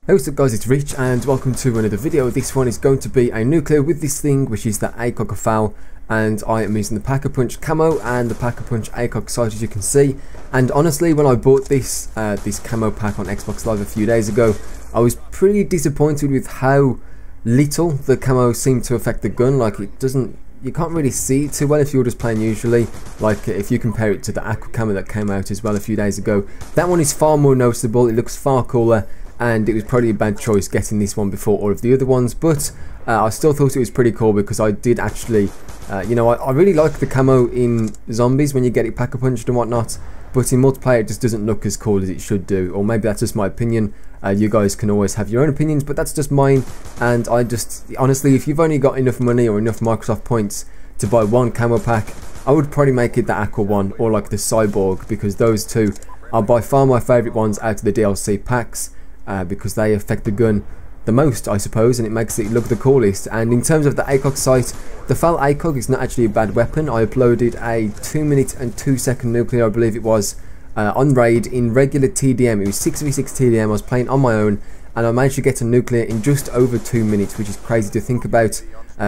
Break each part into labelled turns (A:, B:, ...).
A: Hey, what's up guys, it's Rich and welcome to another video. This one is going to be a nuclear with this thing, which is the ACOG FAL, and I am using the Pack-a-Punch Camo and the Pack-a-Punch ACOG sight, as you can see. And honestly, when I bought this this camo pack on Xbox Live a few days ago, I was pretty disappointed with how little the camo seemed to affect the gun. Like, it doesn't, you can't really see it too well if you're just playing usually. Like, if you compare it to the Aqua camo that came out as well a few days ago, that one is far more noticeable, it looks far cooler. And it was probably a bad choice getting this one before all of the other ones, but I still thought it was pretty cool because I did actually, you know, I really like the camo in zombies when you get it pack-a-punched and whatnot, but in multiplayer it just doesn't look as cool as it should do, or maybe that's just my opinion. You guys can always have your own opinions, but that's just mine. And I just, honestly, if you've only got enough money or enough Microsoft points to buy one camo pack, I would probably make it the Aqua one or like the Cyborg, because those two are by far my favourite ones out of the DLC packs. Because they affect the gun the most, I suppose, and it makes it look the coolest. And in terms of the ACOG sight, the FAL ACOG is not actually a bad weapon. I uploaded a 2-minute and 2-second nuclear, I believe it was, on raid in regular TDM. It was 6v6 TDM. I was playing on my own, and I managed to get a nuclear in just over 2 minutes, which is crazy to think about,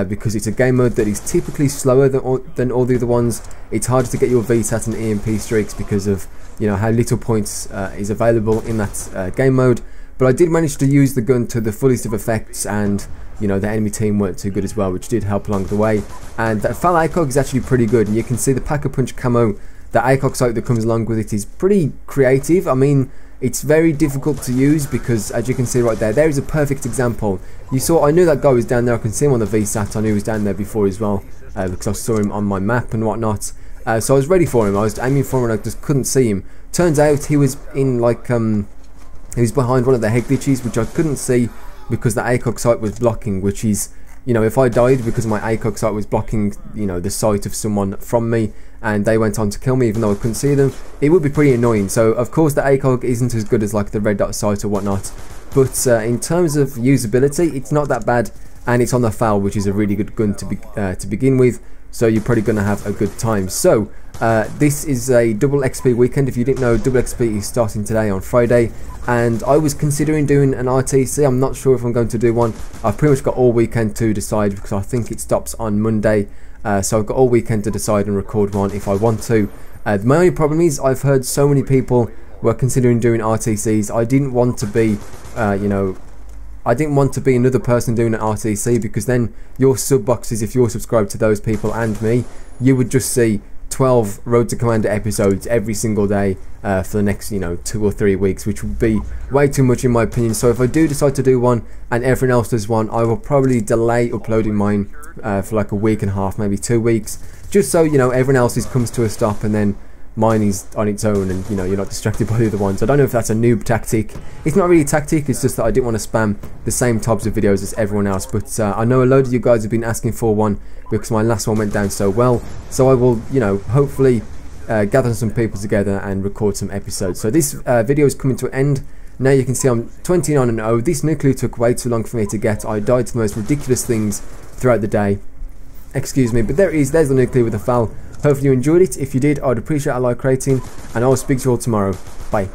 A: because it's a game mode that is typically slower than all the other ones. It's harder to get your VSAT and EMP streaks because of, you know, how little points is available in that game mode. But I did manage to use the gun to the fullest of effects, and you know, the enemy team weren't too good as well, which did help along the way. And that FAL ACOG is actually pretty good, and you can see the Pack-a-Punch camo, the ACOG sight that comes along with it, is pretty creative. I mean, it's very difficult to use because, as you can see right there, there is a perfect example. You saw, I knew that guy was down there. I can see him on the VSAT. I knew he was down there before as well, because I saw him on my map and whatnot. So I was ready for him. I was aiming for him and I just couldn't see him. Turns out he was in like he was behind one of the head glitches, which I couldn't see because the ACOG sight was blocking, which is, you know, if I died because my ACOG sight was blocking, you know, the sight of someone from me, and they went on to kill me even though I couldn't see them, it would be pretty annoying. So of course the ACOG isn't as good as like the red dot sight or whatnot, but in terms of usability, it's not that bad, and it's on the FAL, which is a really good gun to begin with, so you're probably going to have a good time. So this is a double XP weekend. If you didn't know, double XP is starting today on Friday, and I was considering doing an RTC. I'm not sure if I'm going to do one. I've pretty much got all weekend to decide because I think it stops on Monday, so I've got all weekend to decide and record one if I want to. My only problem is I've heard so many people were considering doing RTCs. I didn't want to be, you know, I didn't want to be another person doing an RTC, because then your sub boxes, if you're subscribed to those people and me, you would just see 12 Road to Commander episodes every single day for the next, you know, 2 or 3 weeks, which would be way too much in my opinion. So if I do decide to do one and everyone else does one, I will probably delay uploading mine for like a week and a half, maybe 2 weeks, just so, you know, everyone else's comes to a stop and then mine is on its own, and you know, you're not distracted by the other ones. I don't know if that's a noob tactic. It's not really a tactic, it's just that I didn't want to spam the same types of videos as everyone else. But I know a load of you guys have been asking for one because my last one went down so well, so I will, you know, hopefully gather some people together and record some episodes. So this video is coming to an end. Now you can see I'm 29-0. This nuclear took way too long for me to get. I died to the most ridiculous things throughout the day. Excuse me, but there it is. There's the nuclear with the FAL. Hopefully you enjoyed it. If you did, I'd appreciate a like rating, and I'll speak to you all tomorrow. Bye.